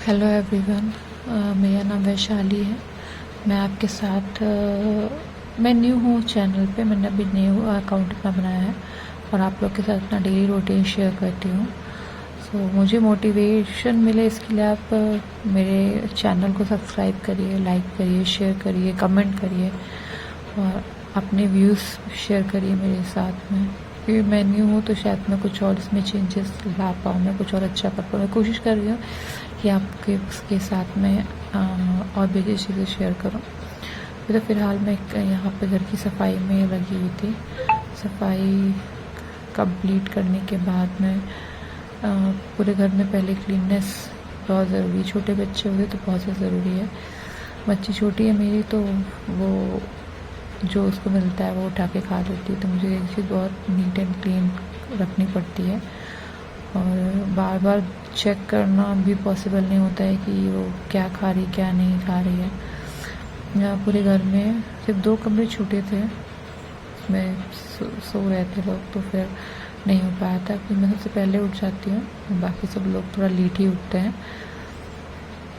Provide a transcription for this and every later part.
Hello everyone. मेरा नाम वैशाली है। मैं आपके साथ मैं न्यू हूँ चैनल पे। मैंने अभी न्यू अकाउंट अपना बनाया है और आप लोग के साथ अपना डेली रूटीन शेयर करती हूँ। सो मुझे मोटिवेशन मिले इसके लिए आप मेरे चैनल को सब्सक्राइब करिए, लाइक करिए, शेयर करिए, कमेंट करिए और अपने व्यूज़ शेयर करिए मेरे साथ में। क्योंकि मैं न्यू हूँ तो शायद मैं कुछ और इसमें चेंजेस ला पाऊँ, मैं कुछ और अच्छा कर पाऊँ। मैं कोशिश कर रही हूँ कि आपके उसके साथ में और भी चीज़ें शेयर करूँ। तो फ़िलहाल मैं यहाँ पे घर की सफाई में लगी हुई थी। सफाई कंप्लीट करने के बाद में पूरे घर में पहले क्लीननेस बहुत ज़रूरी है। छोटे बच्चे होते तो बहुत ज़्यादा ज़रूरी है। बच्ची छोटी है मेरी तो वो जो उसको मिलता है वो उठा के खा लेती है, तो मुझे ये चीज़ बहुत नीट एंड क्लीन रखनी पड़ती है और बार बार चेक करना भी पॉसिबल नहीं होता है कि वो क्या खा रही क्या नहीं खा रही है। यहाँ पूरे घर में सिर्फ 2 कमरे छूटे थे, उसमें सो रहे थे लोग, तो फिर नहीं हो पाया था क्योंकि मैं सबसे पहले उठ जाती हूँ, बाकी सब लोग थोड़ा लेट ही उठते हैं।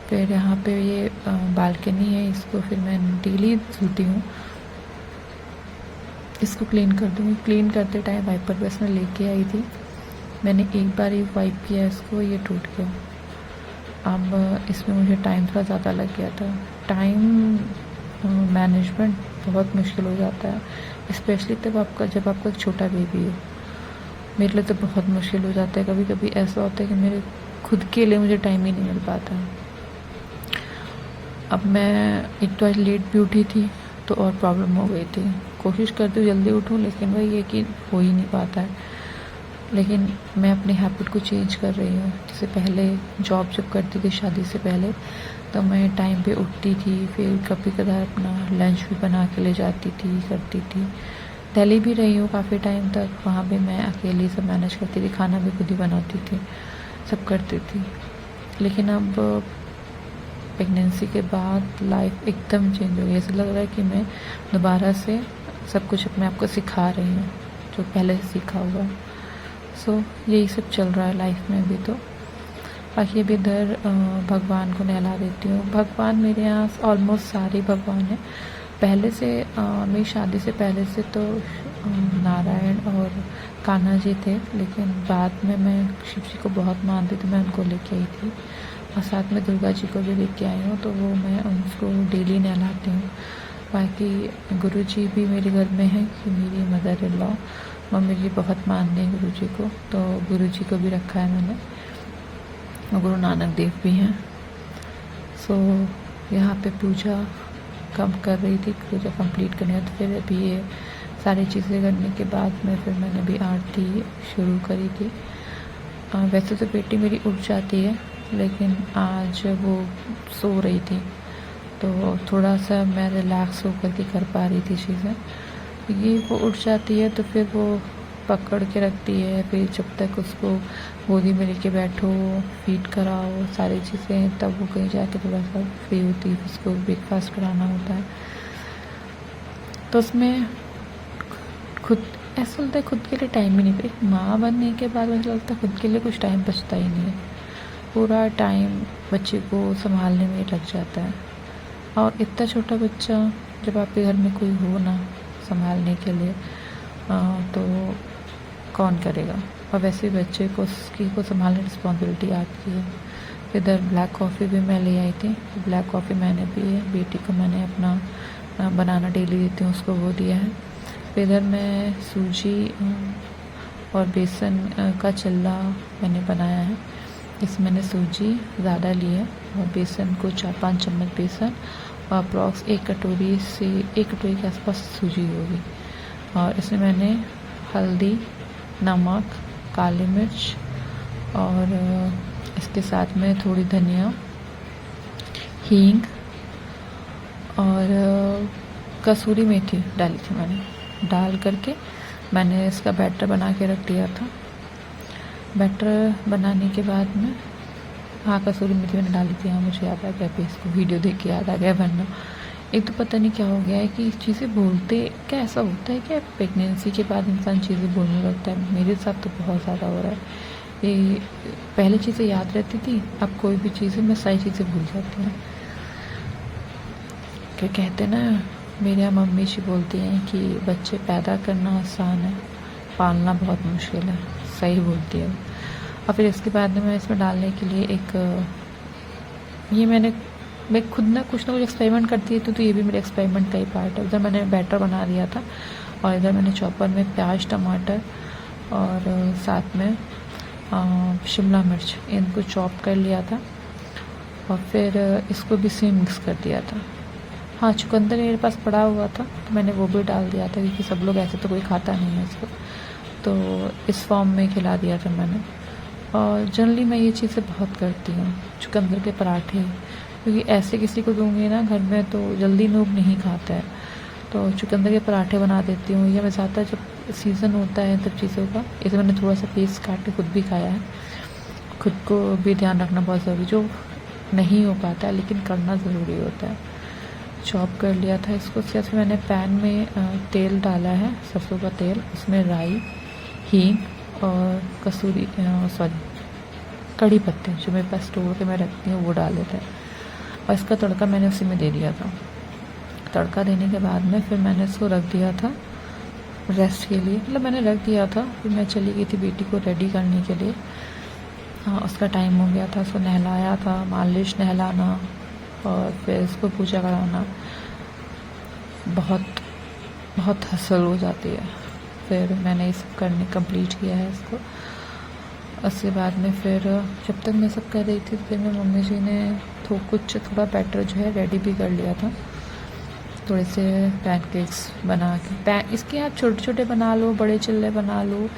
फिर यहाँ पे ये बालकनी है, इसको फिर मैं डेली धुलती हूँ, इसको क्लीन कर दूँगी। क्लीन करते टाइम वाइपर ब्रश में लेके आई थी, मैंने एक बार ही वाइप किया इसको, ये टूट गया। अब इसमें मुझे टाइम थोड़ा ज़्यादा लग गया था। टाइम मैनेजमेंट बहुत मुश्किल हो जाता है, स्पेशली जब आपका एक छोटा बेबी हो। मेरे लिए तो बहुत मुश्किल हो जाता है। कभी कभी ऐसा होता है कि मेरे खुद के लिए मुझे टाइम ही नहीं मिल पाता। अब मैं एक तो आज लेट भी उठी थी तो और प्रॉब्लम हो गई थी। कोशिश करती हूँ जल्दी उठूँ, लेकिन वही है कि हो ही नहीं पाता है। लेकिन मैं अपनी हैबिट को चेंज कर रही हूँ। जैसे पहले जॉब जब करती थी शादी से पहले, तो मैं टाइम पे उठती थी, फिर कभी कभार अपना लंच भी बना के ले जाती थी, करती थी। दिल्ली भी रही हूँ काफ़ी टाइम तक, वहाँ भी मैं अकेली सब मैनेज करती थी, खाना भी खुद ही बनाती थी, सब करती थी। लेकिन अब प्रेगनेंसी के बाद लाइफ एकदम चेंज हो गई। ऐसा लग रहा है कि मैं दोबारा से सब कुछ अपने आप को सिखा रही हूँ जो पहले से सीखा हुआ है। सो यही सब चल रहा है लाइफ में अभी। तो बाकी अभी इधर भगवान को नहला देती हूँ। भगवान मेरे यहाँ ऑलमोस्ट सारे भगवान हैं। पहले से मेरी शादी से पहले से तो नारायण और कान्हा जी थे, लेकिन बाद में मैं शिव जी को बहुत मानती थी, मैं उनको लेके आई थी और साथ में दुर्गा जी को भी लेके आई हूँ, तो वो मैं उनको डेली नहलाती हूँ। बाकी गुरु जी भी मेरे घर में हैं कि मेरी मदर इन लॉ मम्मी जी बहुत मानते हैं गुरु जी को, तो गुरु जी को भी रखा है मैंने, और गुरु नानक देव भी हैं। सो यहाँ पे पूजा कम कर रही थी, पूजा कंप्लीट करनी है, तो फिर अभी ये सारी चीज़ें करने के बाद में फिर मैंने भी आरती शुरू करी थी। वैसे तो बेटी मेरी उठ जाती है, लेकिन आज वो सो रही थी तो थोड़ा सा मैं रिलैक्स होकर के कर पा रही थी चीज़ें। ये वो उठ जाती है तो फिर वो पकड़ के रखती है, फिर जब तक उसको गोदी में लेके बैठो, फीड कराओ, सारी चीज़ें, तब वो कहीं जाके थोड़ा सा फ्री होती है। उसको ब्रेकफास्ट कराना होता है, तो उसमें खुद ऐसा लगता है खुद के लिए टाइम ही नहीं। एक माँ बनने के बाद मुझे लगता है खुद के लिए कुछ टाइम बचता ही नहीं है। पूरा टाइम बच्चे को संभालने में लग जाता है, और इतना छोटा बच्चा जब आपके घर में कोई हो ना संभालने के लिए, तो कौन करेगा। और वैसे बच्चे को को संभालने की रिस्पॉन्सिबिलिटी आपकी है। इधर ब्लैक कॉफ़ी भी मैं ले आई थी, ब्लैक कॉफ़ी मैंने पी है। बेटी को मैंने अपना बनाना डेली देती हूँ, उसको वो दिया है। फिर इधर मैं सूजी और बेसन का चिल्ला मैंने बनाया है। इसमें मैंने सूजी ज़्यादा ली है और बेसन को 4-5 चम्मच बेसन और अप्रॉक्स 1 कटोरी के आसपास सूजी होगी। और इसमें मैंने हल्दी, नमक, काली मिर्च और इसके साथ में थोड़ी धनिया, हींग और कसूरी मेथी डाली थी। मैंने डाल करके मैंने इसका बैटर बना के रख दिया था। बैटर बनाने के बाद में कसूरी मेथी मैंने डाली थी। मुझे याद आ गया, फिर इसको वीडियो देख के याद आ गया वरना एक तो पता नहीं क्या हो गया है कि चीज़ें बोलते क्या ऐसा होता है क्या प्रेगनेंसी के बाद इंसान चीज़ें बोलने लगता है। मेरे साथ तो बहुत ज़्यादा हो रहा है ये पहले चीज़ें याद रहती थी, अब कोई भी चीज़ें मैं सारी चीज़ें भूल जाती हूँ। क्या कहते ना, मेरे यहाँ मम्मी जी बोलती हैं कि बच्चे पैदा करना आसान है, पालना बहुत मुश्किल है। सही बोलती है। और फिर इसके बाद में मैं इसमें डालने के लिए ये मैं खुद ना कुछ एक्सपेरिमेंट करती थी, तो ये भी मेरे एक्सपेरिमेंट का ही पार्ट है। उधर मैंने बैटर बना दिया था और इधर मैंने चॉपर में प्याज, टमाटर और साथ में शिमला मिर्च इनको चॉप कर लिया था और फिर इसको भी सेम मिक्स कर दिया था। हाँ, चुकंदर मेरे पास पड़ा हुआ था तो मैंने वो भी डाल दिया था, क्योंकि सब लोग ऐसे तो कोई खाता नहीं है इसको, तो इस फॉर्म में खिला दिया था मैंने। और जनरली मैं ये चीज़ें बहुत करती हूँ, चुकंदर के पराठे, क्योंकि ऐसे किसी को दूंगी ना घर में तो जल्दी लोग नहीं खाता है, तो चुकंदर के पराठे बना देती हूँ। या मैं ज़्यादा जब सीज़न होता है तब चीज़ों का, इसे मैंने थोड़ा सा पीस काट के खुद भी खाया है। खुद को भी ध्यान रखना बहुत ज़रूरी, जो नहीं हो पाता है लेकिन करना ज़रूरी होता है। चॉप कर लिया था इसको। उसके बाद फिर मैंने पैन में तेल डाला है, सरसों का तेल, उसमें राई, हींग और कड़ी पत्ते जो मेरे पास तोड़ के मैं रखती हूँ वो डाले थे, और इसका तड़का मैंने उसी में दे दिया था। तड़का देने के बाद में फिर मैंने इसको रख दिया था रेस्ट के लिए, मतलब मैंने रख दिया था। फिर मैं चली गई थी बेटी को रेडी करने के लिए। हाँ, उसका टाइम हो गया था, उसको नहलाया था, मालिश, नहलाना और फिर इसको पूजा कराना, बहुत बहुत हसल हो जाती है। फिर मैंने ये सब करने कंप्लीट किया है इसको। उसके बाद में फिर जब तक मैं सब कर रही थी फिर मेरी मम्मी जी ने थोड़ा बैटर जो है रेडी भी कर लिया था। थोड़े से पैनकेक्स बना के, इसके आप छोटे छोटे बना लो, बड़े चिल्ले बना लो,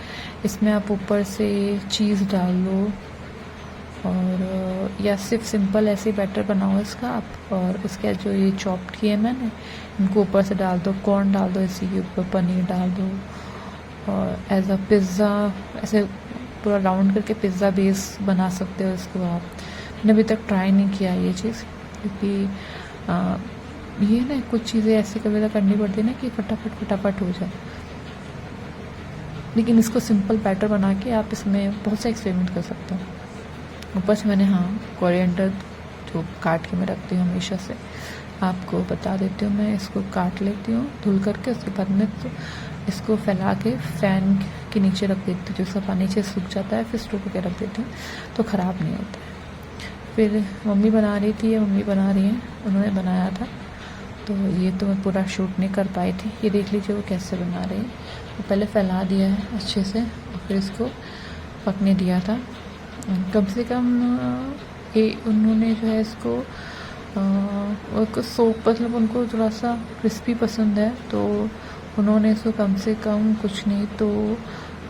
इसमें आप ऊपर से चीज़ डाल लो, और या सिर्फ सिंपल ऐसे बैटर बनाओ इसका आप। और इसके जो ये चॉप किए मैंने, इनको ऊपर से डाल दो, कॉर्न डाल दो, इसी के ऊपर पनीर डाल दो, और एज अ पिज़्ज़ा ऐसे पूरा राउंड करके पिज़्ज़ा बेस बना सकते हो इसको आप। मैंने अभी तक ट्राई नहीं किया ये चीज़, क्योंकि ये ना कुछ चीज़ें ऐसी कभी करनी पड़ती है ना कि फटाफट हो जाए, लेकिन इसको सिंपल बैटर बना के आप इसमें बहुत सा एक्सपेरिमेंट कर सकते हो। ऊपर से मैंने कोरिएंडर जो काट के मैं रखती हूँ हमेशा से, आपको बता देती हूँ, मैं इसको काट लेती हूँ धुल करके। उसके बाद में तो इसको फैला के फ़ैन के नीचे रख देती हूँ, जिसका पानी नीचे सूख जाता है, फिर स्टोव पे रख देती हूँ तो ख़राब नहीं होता है। फिर मम्मी बना रही थी, या मम्मी बना रही हैं, उन्होंने बनाया था, तो ये तो मैं पूरा शूट नहीं कर पाई थी। ये देख लीजिए वो कैसे बना रही है। तो पहले फैला दिया है अच्छे से और फिर इसको पकने दिया था कम से कम। उन्होंने जो है इसको सोप, मतलब उनको थोड़ा सा क्रिस्पी पसंद है, तो उन्होंने इसको कम से कम कुछ नहीं तो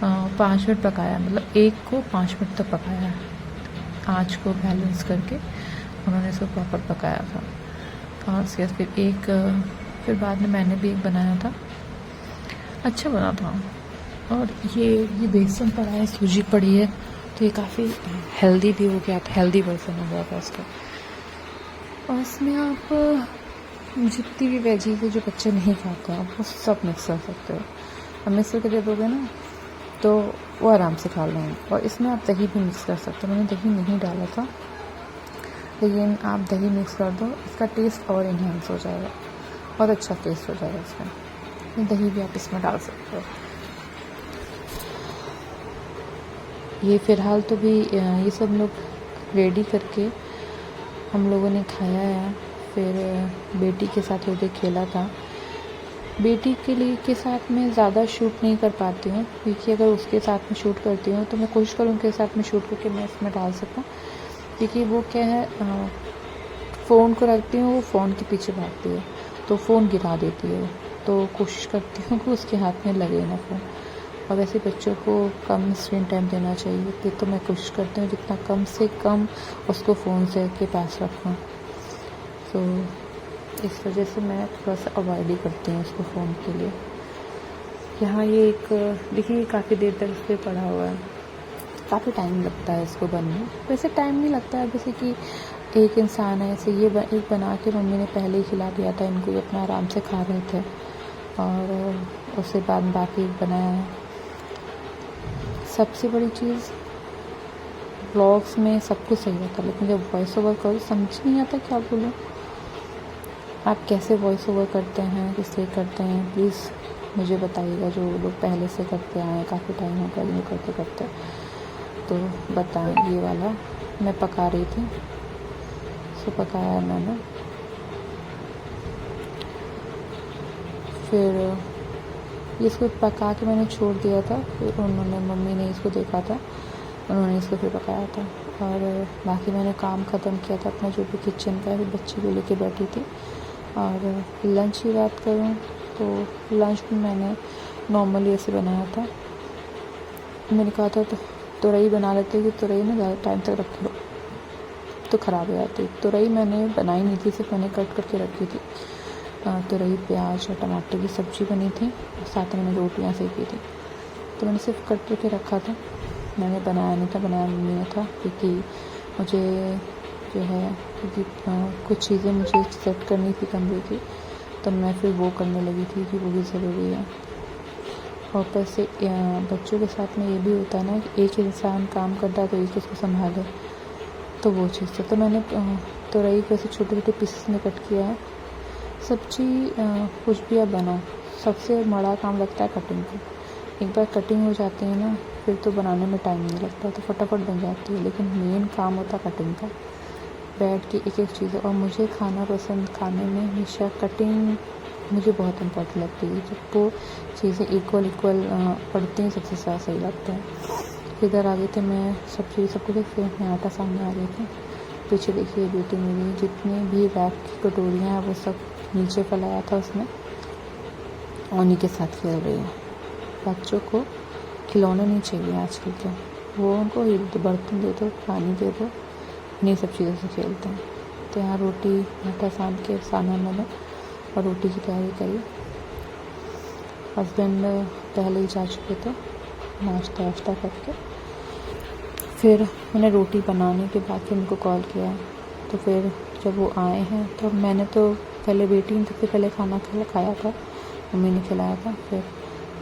5 मिनट पकाया, मतलब एक को 5 मिनट तक पकाया, आँच को बैलेंस करके उन्होंने इसको प्रॉपर पकाया था। और उसके बाद फिर बाद में मैंने भी एक बनाया था, अच्छा बना था। और ये बेसन पड़ा है, सूजी पड़ी है, तो ये काफ़ी हेल्दी भी हो गया था, हेल्दी वर्जन हो गया था इसका। और इसमें आप जितनी भी वेजीज है जो बच्चे नहीं खाते हैं वो सब मिक्स कर सकते हो। अब मिक्स करके दे दोगे ना तो वो आराम से खा लेंगे। और इसमें आप दही भी मिक्स कर सकते हो, मैंने दही नहीं डाला था, लेकिन आप दही मिक्स कर दो, इसका टेस्ट और इन्हेंस हो जाएगा, बहुत अच्छा टेस्ट हो जाएगा इसमें। दही भी आप इसमें डाल सकते हो। ये फ़िलहाल तो भी ये सब लोग रेडी करके हम लोगों ने खाया है। फिर बेटी के साथ थोड़ी देर खेला था। बेटी के साथ मैं ज़्यादा शूट नहीं कर पाती हूँ, क्योंकि अगर उसके साथ में शूट करती हूँ तो मैं कोशिश करूँ उनके साथ में शूट करके मैं इसमें डाल सकूँ, क्योंकि वो क्या है, फ़ोन को रखती हूँ, वो फ़ोन के पीछे भागती है तो फ़ोन गिरा देती है, तो कोशिश करती हूँ कि उसके हाथ में लगे ना फ़ोन। और वैसे बच्चों को कम स्क्रीन टाइम देना चाहिए, तो मैं कोशिश करती हूँ जितना कम से कम उसको फ़ोन से के पास रखूँ। तो इस वजह से मैं थोड़ा सा अवॉइड ही करती हूँ उसको फ़ोन के लिए। यहाँ ये एक देखिए काफ़ी देर तक इस पर पड़ा हुआ है, काफ़ी टाइम लगता है इसको बनने। वैसे टाइम नहीं लगता है, जैसे कि एक इंसान है, ऐसे ये एक बना के मम्मी ने पहले ही खिला दिया था इनको, ये अपना आराम से खा रहे थे, और उसके बाद बाकी बनाया है। सबसे बड़ी चीज़ व्लॉग्स में सब कुछ सही रहता है, लेकिन जब वॉइस ओवर करो समझ नहीं आता क्या बोलूँ। आप कैसे वॉइस ओवर करते हैं, किससे करते हैं, प्लीज़ मुझे बताइएगा। जो लोग पहले से करते आए हैं, काफ़ी टाइम हो गया करते करते, तो बताएं। ये वाला मैं पका रही थी, सो पकाया मैंने। फिर इसको पका के मैंने छोड़ दिया था, फिर उन्होंने, मम्मी ने इसको देखा था, उन्होंने इसको फिर पकाया था। और बाकी मैंने काम ख़त्म किया था अपना, जो भी किचन का, फिर बच्ची को लेके बैठी थी। और लंच की बात करूँ तो लंच में मैंने नॉर्मली ऐसे बनाया था। मैंने कहा था तो तुरई बना लेते कि तुरई में ज़्यादा टाइम तक रख लो तो ख़राब हो जाती। तुरई मैंने बनाई नहीं थी, सिर्फ मैंने कट करके रखी थी। तुरई, प्याज और टमाटर की सब्ज़ी बनी थी, साथ में मैंने रोटियाँ सेकी थी। तो मैंने सिर्फ कट करके रखा था, मैंने बनाया नहीं था, बनाया मम्मी ने था। क्योंकि मुझे जो है, क्योंकि कुछ चीज़ें मुझे सेट करनी थी कमरे की, तो मैं फिर वो करने लगी थी कि वो भी ज़रूरी है। और ऊपर से बच्चों के साथ में ये भी होता है ना कि एक इंसान काम करता है तो एक उसको संभाले, तो वो चीज़ है। तो मैंने तुरई को ऐसे छोटे छोटे पीसेस में कट किया है। सब्जी कुछ भी आप बनाओ, सबसे बड़ा काम लगता है कटिंग का। एक बार कटिंग हो जाती है ना, फिर तो बनाने में टाइम नहीं लगता, तो फटाफट बन जाती है। लेकिन मेन काम होता है कटिंग का, बैठ के एक एक चीज़। और मुझे खाना पसंद, खाने में हमेशा कटिंग मुझे बहुत इम्पोर्टेंट लगती है। जब वो चीज़ें इक्वल पड़ती हैं, सबसे ज़्यादा सही लगता है। इधर आ गए थे, मैं सब्जी सब कुछ, फिर मैं आटा सामने आ गई थी। पीछे देखिए बेटी मेरी जितनी भी रैक की कटोरियाँ हैं वो सब नीचे फैलाया था उसने, उन्हीं के साथ खेल रही है। बच्चों को खिलौने नहीं चाहिए आजकल के, वो उनको बर्तन दे दो, पानी दे दो, इन्हीं सब चीज़ों से खेलते हैं। तो यहाँ रोटी आटा साना मैंने और रोटी की तैयारी करी। हस्बैंड पहले ही जा चुके थे नाश्ता वाश्ता करके। फिर मैंने रोटी बनाने के बाद फिर उनको कॉल किया। तो फिर जब वो आए हैं तो मैंने तो पहले, बेटी ने सबसे पहले खाना खाया था, मम्मी ने खिलाया था, फिर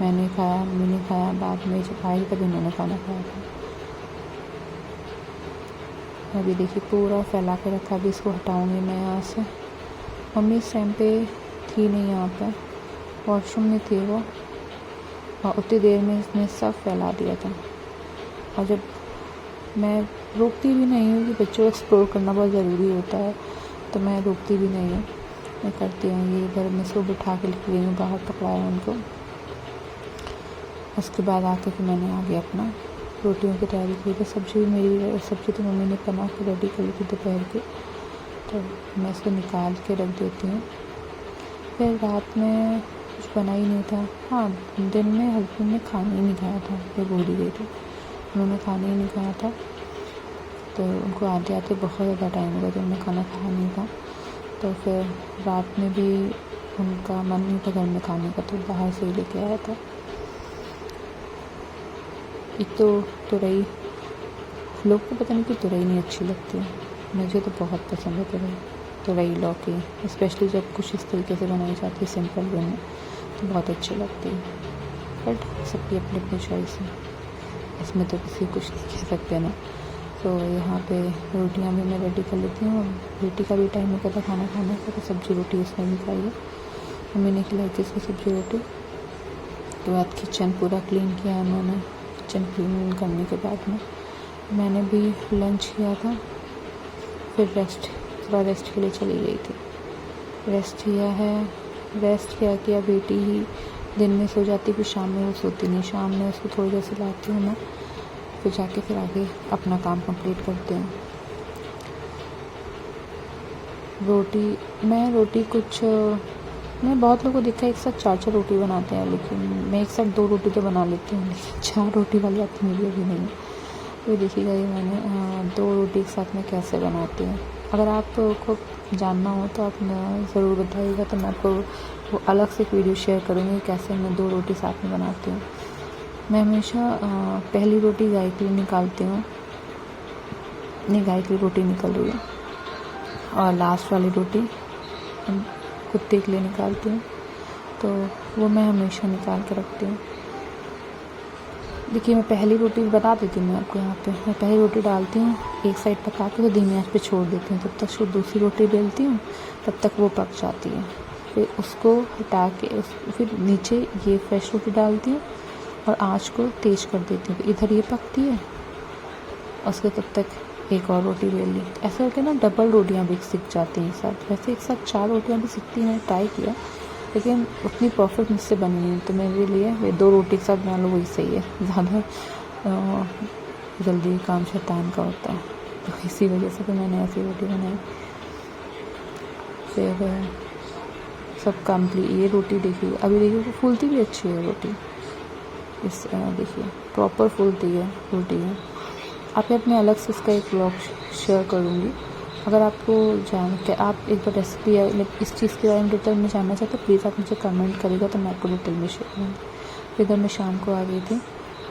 मैंने खाया, मम्मी ने खाया, बाद में जब आई तब इन्होंने खाना खाया था। अभी देखिए पूरा फैला के रखा, अभी इसको हटाऊंगी मैं यहाँ से। मम्मी इस टाइम पे थी नहीं यहाँ पे, वॉशरूम में थी वो, और उतनी देर में इसने सब फैला दिया था। और जब मैं रोकती भी नहीं हूँ कि बच्चों को एक्सप्लोर करना बहुत ज़रूरी होता है, तो मैं रोकती भी नहीं हूँ, मैं करती हूँ। ये इधर मैं इसको बिठा के लिख रही हूँ, बाहर पकड़ाया उनको। उसके बाद आके फिर मैंने आगे अपना रोटियों की तैयारी की थी। सब्ज़ी भी मेरी, सब्ज़ी तो मम्मी ने बना के रेडी कर ली थी दोपहर की, तो मैं इसको निकाल के रख देती हूँ। फिर रात में कुछ बना ही नहीं था। हाँ, दिन में हस्बैंड ने खाना ही नहीं खाया था, मैं भूल ही गई थी, उन्होंने खाना ही नहीं खाया था। तो उनको आते आते बहुत ज़्यादा टाइम हो गया, तो उन्होंने खाना खाया नहीं था। तो फिर रात में भी उनका मन नहीं था घर में खाने का, तो बाहर से ही लेके आया था। एक तो तुरई, लोग को पता नहीं कि तुरई नहीं अच्छी लगती है, मुझे तो बहुत पसंद है तुरई लौकी, स्पेशली जब कुछ इस तरीके से बनाई जाती है सिंपल वे में, तो बहुत अच्छी लगती है। बट सबकी अपनी अपनी चॉइस है, इसमें तो किसी कुछ नहीं कह सकते ना। तो यहाँ पे रोटियाँ भी मैं रेडी कर लेती हूँ। बेटी का भी टाइम हो गया था खाना खाने का, तो सब्ज़ी रोटी उसने भी खाई है, मम्मी ने खिलाई थी इसको सब्ज़ी रोटी। तो बाद किचन पूरा क्लीन किया मैंने। किचन क्लीन करने के बाद में मैंने भी लंच किया था, फिर थोड़ा रेस्ट के लिए चली गई थी। रेस्ट किया है, रेस्ट क्या किया, बेटी ही दिन में सो जाती, फिर शाम में वो सोती नहीं, शाम में उसको थोड़ी देर सुलाती हूँ मैं, फिर जाके फिर आगे अपना काम कंप्लीट करते हैं। मैं बहुत लोगों को देखा एक साथ 4 रोटी बनाते हैं, लेकिन मैं एक साथ 2 रोटी तो बना लेती हूँ, लेकिन 4 रोटी वाली आती मेरी अभी नहीं है। तो देखिएगा ये मैंने 2 रोटी एक साथ में कैसे बनाती हूँ। अगर आपको जानना हो तो आप ज़रूर बताइएगा, तो मैं आपको वो अलग से वीडियो शेयर करूँगी कैसे मैं 2 रोटी साथ में बनाती हूँ। मैं हमेशा पहली रोटी गाय के लिए निकालती हूँ, नहीं गाय की रोटी निकल रही है, और लास्ट वाली रोटी कुत्ते के लिए निकालती हूँ, तो वो मैं हमेशा निकाल के रखती हूँ। देखिए मैं पहली रोटी बता देती हूँ मैं आपको यहाँ पे। मैं पहली रोटी डालती हूँ, एक साइड पका के तो धीमी आंच पे छोड़ देती हूँ, तब तक वो दूसरी रोटी बेलती हूँ, तब तक वो पक जाती है। फिर उसको हटा के फिर नीचे ये फ्रेश रोटी डालती हूँ और आँच को तेज़ कर देती हूँ। इधर ये पकती है, उसके तब तक एक और रोटी बेल ली। ऐसे करके ना डबल रोटियाँ भी सीख जाती हैं एक साथ। वैसे एक साथ 4 रोटियाँ भी सीखती हैं, मैंने ट्राई किया, लेकिन उतनी परफेक्ट मुझसे बनी नहीं। तो मेरे लिए वे 2 रोटी के साथ बना लो वही सही है। ज़्यादा जल्दी काम शैतान का होता है, तो इसी वजह से तो मैंने ऐसी रोटी बनाई। फिर सब कंप्लीट। ये रोटी देखिए, अभी देखिए वो फूलती भी अच्छी है रोटी। इस देखिए प्रॉपर फूलती है रोटी है। आप अपने अलग से इसका एक व्लॉग शेयर करूँगी। अगर आपको जान के आप एक बार रेसिपी है इस चीज़ के बारे में डिटेल में जानना चाहते हो, प्लीज़ आप मुझे कमेंट करेगा तो मैं आपको डिटेल में शेयर करूँगी। इधर मैं शाम को आ गई थी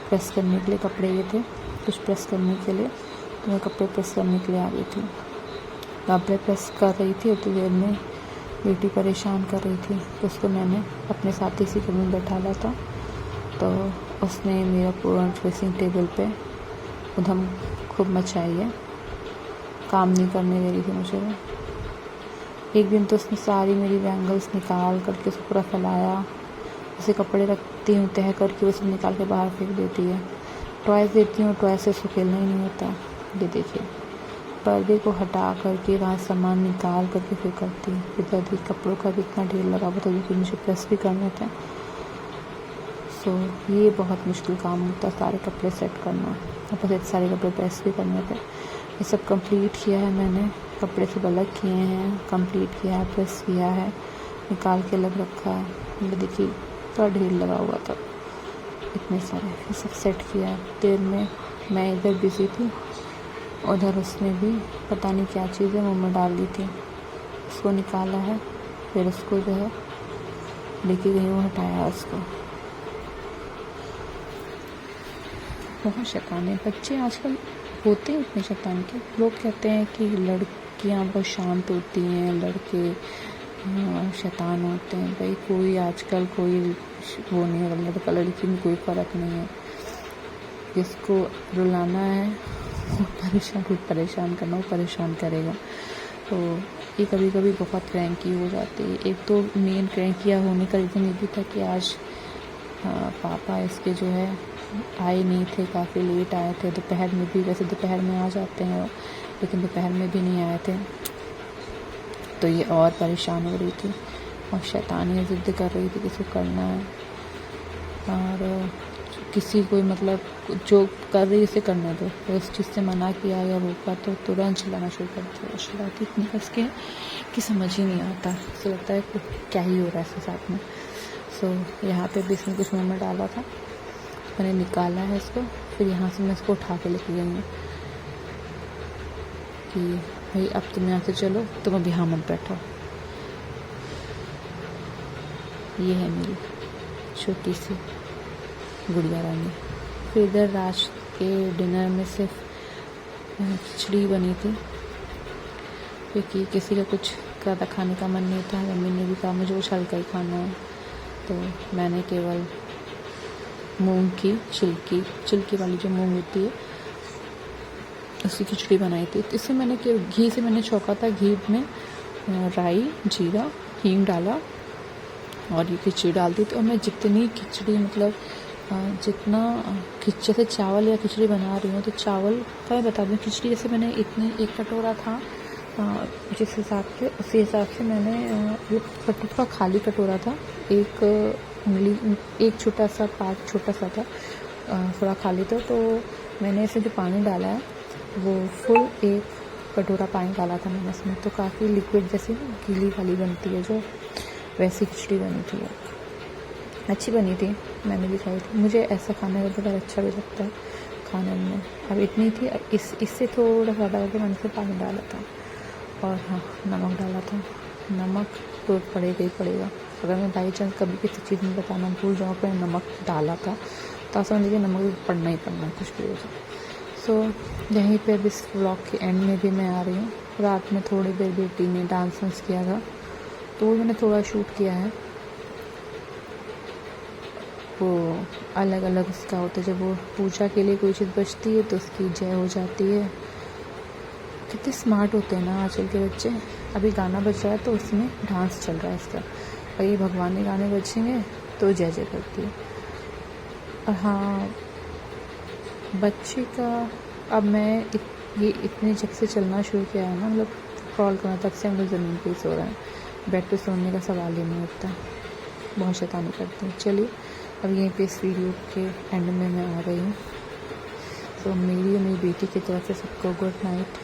प्रेस करने के लिए, कपड़े ये थे कुछ प्रेस करने के लिए, तो मैं कपड़े प्रेस करने के लिए आ गई थी। कपड़े प्रेस कर रही थी, उतनी देर में बेटी परेशान कर रही थी, तो उसको मैंने अपने साथ इसी रूम में बैठा ला था। तो उसने मेरा पूरा ड्रेसिंग टेबल पे उधम खूब मचाई है, काम नहीं करने दे रही थी मुझे। एक दिन तो उसने सारी मेरी बैंगल्स निकाल करके उसको पूरा फैलाया। उसे कपड़े रखती हूँ तह करके उसे निकाल के बाहर फेंक देती है। टॉयज़ देती हूँ, टॉयज़ से उसको खेलना ही नहीं होता। ये देखिए पर्दे को हटा करके वहाँ सामान निकाल करके फिर करती हूँ। इधर भी कपड़ों का भी इतना ढेर लगा हुआ था क्योंकि मुझे प्रेस भी करने थे। सो ये बहुत मुश्किल काम होता है, सारे कपड़े सेट करना, ऊपर से सारे कपड़े प्रेस भी करने थे। ये सब कंप्लीट किया है मैंने, कपड़े सब अलग किए हैं, कंप्लीट किया है, प्रेस किया है, निकाल के अलग रखा है। ये देखिए पूरा ढेर लगा हुआ था, इतने सारे। ये सब सेट किया है। देर में मैं इधर बिजी थी, उधर उसने भी पता नहीं क्या चीज़ें मुँह में डाल दी थी, उसको निकाला है, फिर उसको जो है लेके गई वो हटाया उसको। बहुत शैतान है बच्चे आजकल, होते हैं इतने शैतान के। लोग कहते हैं कि लड़कियां बहुत शांत होती हैं, लड़के शैतान होते हैं। भाई कोई आजकल कोई वो नहीं है, लड़का लड़की में कोई फ़र्क नहीं है। जिसको रुलाना है वो परेशान करना, वो परेशान करेगा। तो ये कभी कभी बहुत क्रैंकी हो जाती है। एक तो मेन क्रैंकिया होने का रीज़न ये भी था कि आज पापा इसके जो है आए नहीं थे, काफ़ी लेट आए थे। दोपहर में भी, वैसे दोपहर में आ जाते हैं लेकिन दोपहर में भी नहीं आए थे, तो ये और परेशान हो रही थी और शैतानी ज़िद कर रही थी किसी को करना है। और किसी को मतलब जो कर रही उसे करने दो, तो उस चीज़ से मना किया या रोका तो तुरंत चिल्लाना शुरू कर दिया। और चिल्लाती इतनी कस के कि समझ ही नहीं आता, ऐसा लगता है कि क्या ही हो रहा है इसके साथ में। सो यहाँ पे भी इसने कुछ मुँह में डाला था, मैंने निकाला है इसको। फिर यहाँ से मैं इसको उठा के लेके गई हूँ कि भाई अब तुम यहाँ से चलो, तुम अभी यहाँ मत बैठो। ये है मेरी छोटी सी गुड़िया रानी। फिर इधर रात के डिनर में सिर्फ खिचड़ी बनी थी क्योंकि किसी का कुछ ज़्यादा खाने का मन नहीं था। मम्मी ने भी कहा मुझे कुछ हल्का ही खाना है, तो मैंने केवल मूंग की छिलकी वाली जो मूंग होती है उसकी खिचड़ी बनाई थी। तो इससे मैंने घी से मैंने छौंका था, घी में राई, जीरा, हींग डाला और ये खिचड़ी डाल दी। तो मैं जितनी खिचड़ी मतलब जितना जैसे चावल या खिचड़ी बना रही हूँ तो चावल का मैं बता दूँ, खिचड़ी जैसे मैंने इतनी 1 कटोरा था जिस हिसाब से, उसी हिसाब से मैंने ये कटोरा खाली कटोरा था, एक उंगली, एक छोटा सा पार्ट छोटा सा था, थोड़ा खाली था। तो मैंने इसे जो पानी डाला है वो फुल 1 कटोरा पानी डाला था मैंने इसमें। तो काफ़ी लिक्विड जैसी गीली वाली बनती है जो, वैसी खिचड़ी बनी थी, अच्छी बनी थी, मैंने भी खाई थी। मुझे ऐसा खाने का बहुत अच्छा भी लगता है खाने में। अब इतनी थी, इससे थोड़ा ज़्यादा करके मैंने से पानी डाला था और हाँ नमक डाला था। नमक तो पड़ेगा ही पड़ेगा, अगर मैं बाई चांस कभी किसी चीज़ में बताना भूल जाऊँ पर नमक डाला था तो समझ लीजिए नमक पड़ना ही पड़ना, कुछ भी हो जाए। सो यहीं पर इस व्लॉग के एंड में भी मैं आ रही हूँ। रात में थोड़ी देर बेटी ने डांस किया था तो वो मैंने थोड़ा शूट किया है, वो अलग अलग उसका होता है, जब वो पूजा के लिए कोई चीज़ बचती है तो उसकी जय हो जाती है। कितने स्मार्ट होते हैं ना आजकल के बच्चे। अभी गाना बज रहा है तो उसमें डांस चल रहा है इसका, और ये भगवान के गाने बजेंगे तो जय जय करती है। और हाँ, बच्चे का अब मैं ये इतने जब से चलना शुरू किया है ना, मतलब क्रॉल करना, तब से हम लोग ज़मीन पे ही सो रहे हैं, बेड पे सोने का सवाल ही नहीं उठता। बहुत शैतानी करते हैं। चलिए अब यहीं पे इस वीडियो के एंड में मैं आ गई हूँ। तो मेरी और मेरी बेटी की तरफ से सबको गुड नाइट,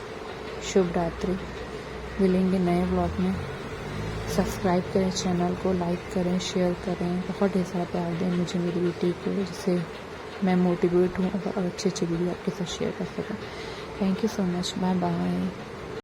शुभ रात्रि। मिलेंगे नए ब्लॉग में। सब्सक्राइब करें चैनल को, लाइक करें, शेयर करें, बहुत ढेर सारा प्यार दें मुझे, मेरी बेटी को, जिससे मैं मोटिवेट हूँ और अच्छे अच्छे वीडियो आपके साथ शेयर कर सकूँ। Thank you so much. Bye bye.